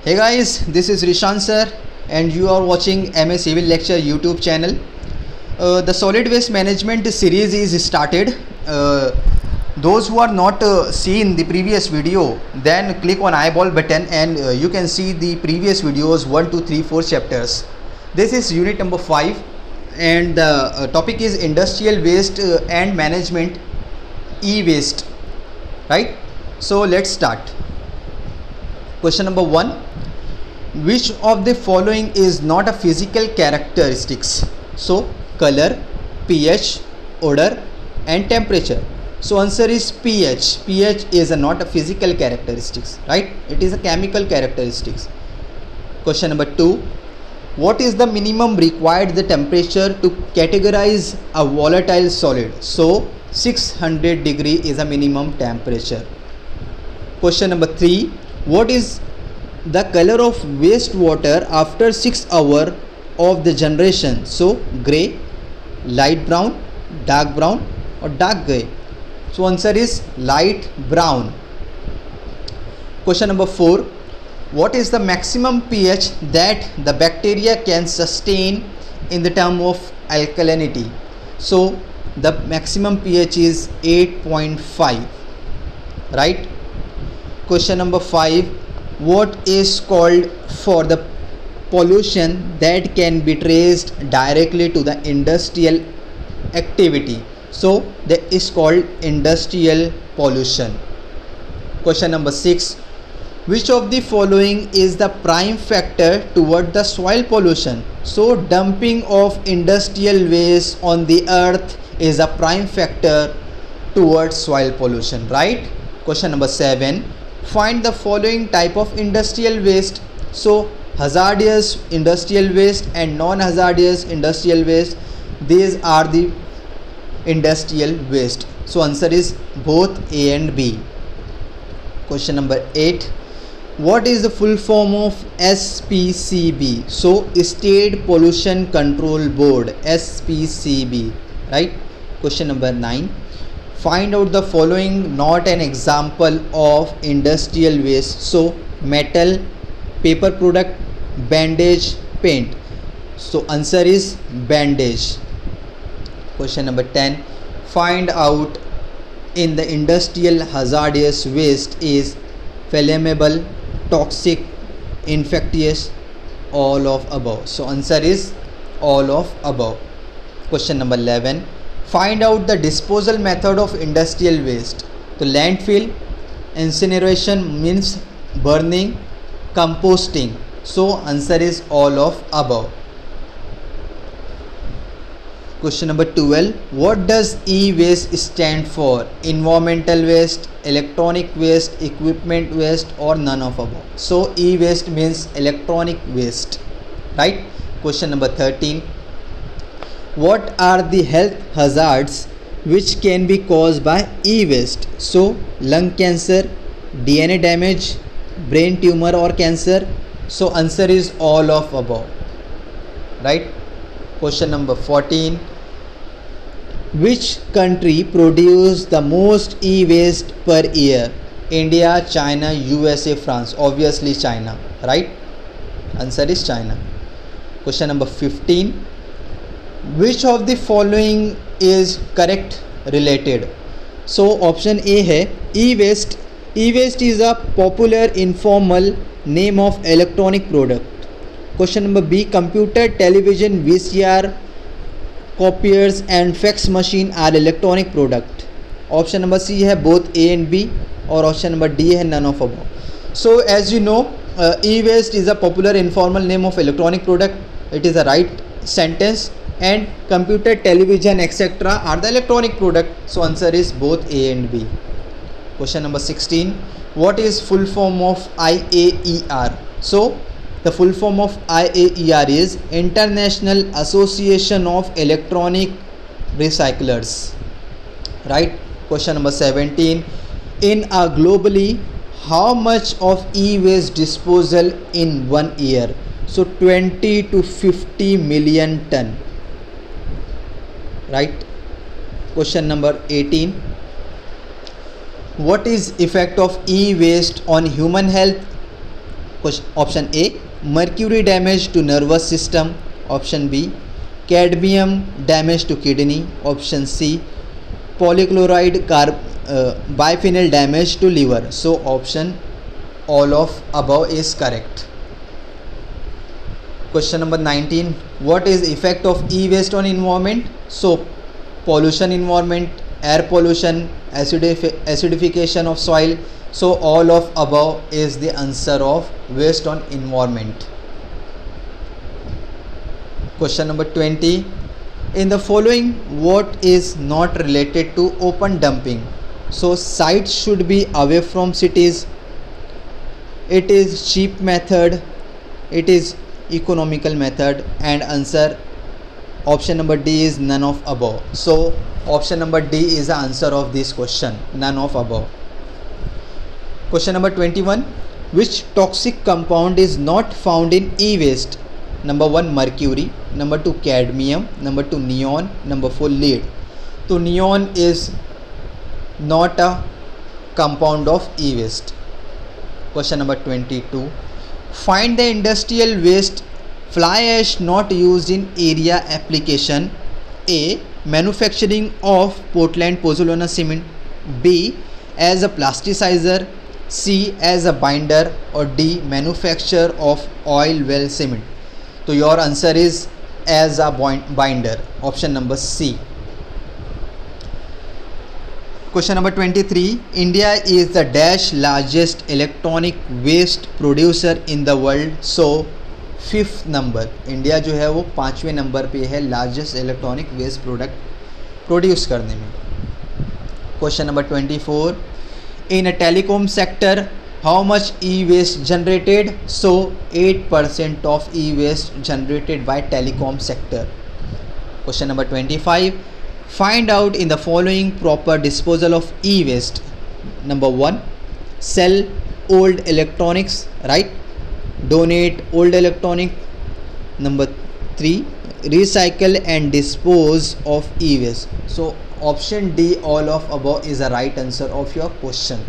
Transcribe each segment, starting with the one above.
Hey guys, this is Rishan sir and you are watching MA Civil Lecture YouTube channel. The solid waste management series is started. Those who are not seen the previous video, then click on eyeball button and you can see the previous videos 1, 2, 3, 4 chapters. This is unit number 5 and the topic is industrial waste and management, e-waste, right? So let's start. Question number 1. Which of the following is not a physical characteristics? So color, pH, odor and temperature. So answer is pH. pH is not a physical characteristics, right? It is a chemical characteristics. Question number 2. What is the minimum required the temperature to categorize a volatile solid? So 600 degree is a minimum temperature. Question number 3. What is the color of wastewater after 6 hours of the generation? So gray, light brown, dark brown or dark gray. So answer is light brown. Question number 4. What is the maximum pH that the bacteria can sustain in the term of alkalinity? So the maximum pH is 8.5, right? Question number 5. What is called for the pollution that can be traced directly to the industrial activity? So that is called industrial pollution. Question number 6. Which of the following is the prime factor toward the soil pollution? So dumping of industrial waste on the earth is a prime factor towards soil pollution, right? Question number 7. Find the following type of industrial waste. So hazardous industrial waste and non-hazardous industrial waste, these are the industrial waste. So answer is both A and B. Question number 8. What is the full form of SPCB? So State Pollution Control Board, SPCB, right? Question number 9. Find out the following not an example of industrial waste. So metal, paper product, bandage, paint. So answer is bandage. Question number 10. Find out in the industrial hazardous waste is flammable, toxic, infectious, all of above. So answer is all of above. Question number 11. Find out the disposal method of industrial waste. So landfill, incineration means burning, composting. So answer is all of above. Question number 12. What does e-waste stand for? Environmental waste, electronic waste, equipment waste or none of above. So e-waste means electronic waste, right? Question number 13. What are the health hazards which can be caused by e-waste? So lung cancer, DNA damage, brain tumor or cancer. So answer is all of above, right? Question number 14. Which country produces the most e-waste per year? India, China, USA, France. Obviously China, right? Answer is China. Question number 15. Which of the following is correct related? So option A है e-waste. E-waste is a popular informal name of electronic product. Question number B. Computer, television, VCR, copiers and fax machine are electronic product. Option number C है both A and B और option number D है none of above. So as you know, e-waste is a popular informal name of electronic product. It is a right sentence. And computer, television, etc. are the electronic product. So answer is both A and B. Question number 16. What is full form of IAER? So the full form of IAER is International Association of Electronic Recyclers, right? Question number 17. In a globally, how much of e-waste disposal in 1 year? So 20 to 50 million ton. Right? Question number 18. What is effect of e-waste on human health? Option A, mercury damage to nervous system. Option B, cadmium damage to kidney. Option C, polychloride biphenyl damage to liver. So option all of above is correct. Question number 19, what is effect of e-waste on environment? So pollution environment, air pollution, acidification of soil. So all of above is the answer of waste on environment. Question number 20, in the following what is not related to open dumping? So sites should be away from cities, it is cheap method, it is economical method, and answer option number D is none of above. So option number D is the answer of this question, none of above. Question number 21, which toxic compound is not found in e-waste? Number 1, mercury. Number 2, cadmium. Number 2, neon. Number 4, lead. So neon is not a compound of e-waste. Question number 22, find the industrial waste fly ash not used in area application. A, manufacturing of Portland pozzolana cement. B, as a plasticizer. C, as a binder. Or D, manufacture of oil well cement. So your answer is as a binder, option number C. Question number 23, India is the dash largest electronic waste producer in the world. So 5th number, India जो है वो 5वें number पे है largest electronic waste product produce करने में. Question number 24, in a telecom sector how much e-waste generated? So 8% of e-waste generated by telecom sector. Question number 25, find out in the following proper disposal of e-waste. Number 1, sell old electronics, right? Donate old electronic. Number 3, recycle and dispose of e-waste. So option D, all of above, is the right answer of your question.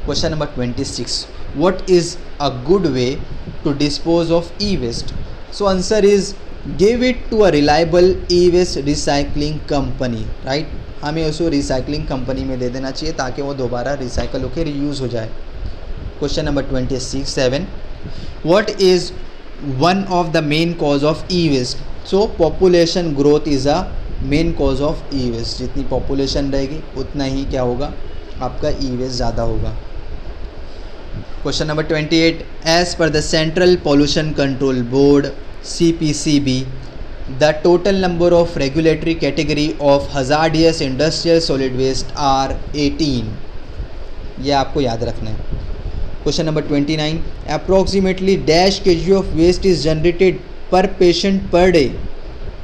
Question number 26, what is a good way to dispose of e-waste? So answer is give it to a reliable e-waste recycling company, right? हमें उसको recycling company में दे देना चाहिए ताकि वो दोबारा recycle होकर reuse हो जाए. Question number 26, what is one of the main cause of e-waste? So population growth is a main cause of e-waste. जितनी population रहेगी उतना ही क्या होगा, आपका e-waste ज़्यादा होगा. Question number 28, as per the Central Pollution Control Board CPCB, the total number of regulatory category of hazardous industrial solid waste are 18. ये आपको याद रखना है. Question number 29, approximately dash kg of waste is generated per patient per day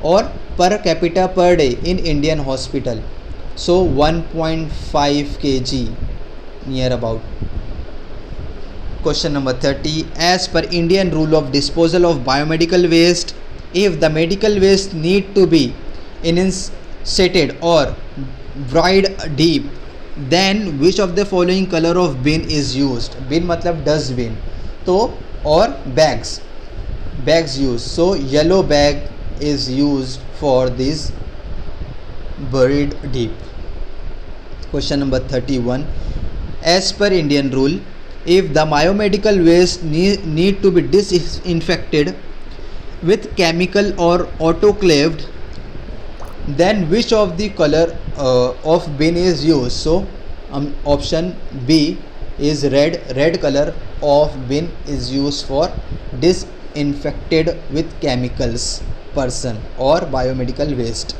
or per capita per day in Indian hospital. So 1.5 kg near about. Question number 30, as per Indian rule of disposal of biomedical waste, if the medical waste need to be incinerated or buried deep, then which of the following color of bin is used? Bin मतलब dustbin, तो और bags used. So yellow bag is used for this buried deep. Question number 31, as per Indian rule, if the biomedical waste need to be disinfected with chemical or autoclaved, then which of the color of bin is used? So option B is red color of bin is used for disinfected with chemicals person or biomedical waste.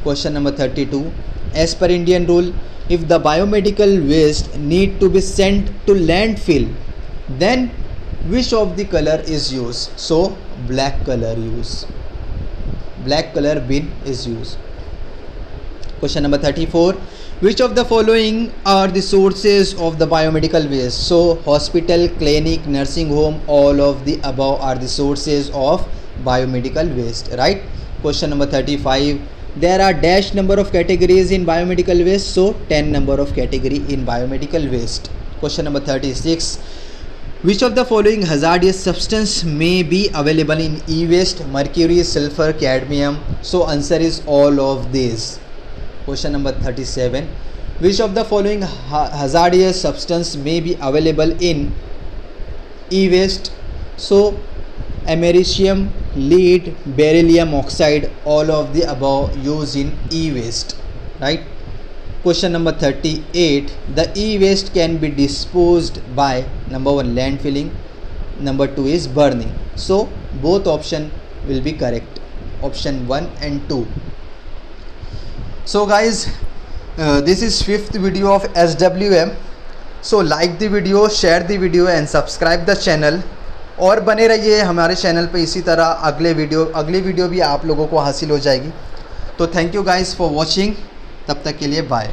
Question number 32, as per Indian rule, if the biomedical waste need to be sent to landfill, then which of the color is used? So black color use, black color bin is used. Question number 34, which of the following are the sources of the biomedical waste? So hospital, clinic, nursing home, all of the above are the sources of biomedical waste, right? Question number 35, there are dash number of categories in biomedical waste, so 10 number of category in biomedical waste. Question number 36, Which of the following hazardous substance may be available in e-waste? Mercury, sulfur, cadmium. So answer is all of these. Question number 37. Which of the following hazardous substance may be available in e-waste? So americium, lead, beryllium oxide, all of the above used in e-waste, right? Question number 38. The e-waste can be disposed by number 1 landfilling, number 2 is burning. So both option will be correct, option 1 and 2. So guys, this is 5th video of SWM. So like the video, share the video and subscribe the channel. और बने रहिए हमारे channel पे, इसी तरह अगली video भी आप लोगों को हासिल हो जाएगी. तो thank you guys for watching. तब तक के लिए बाय.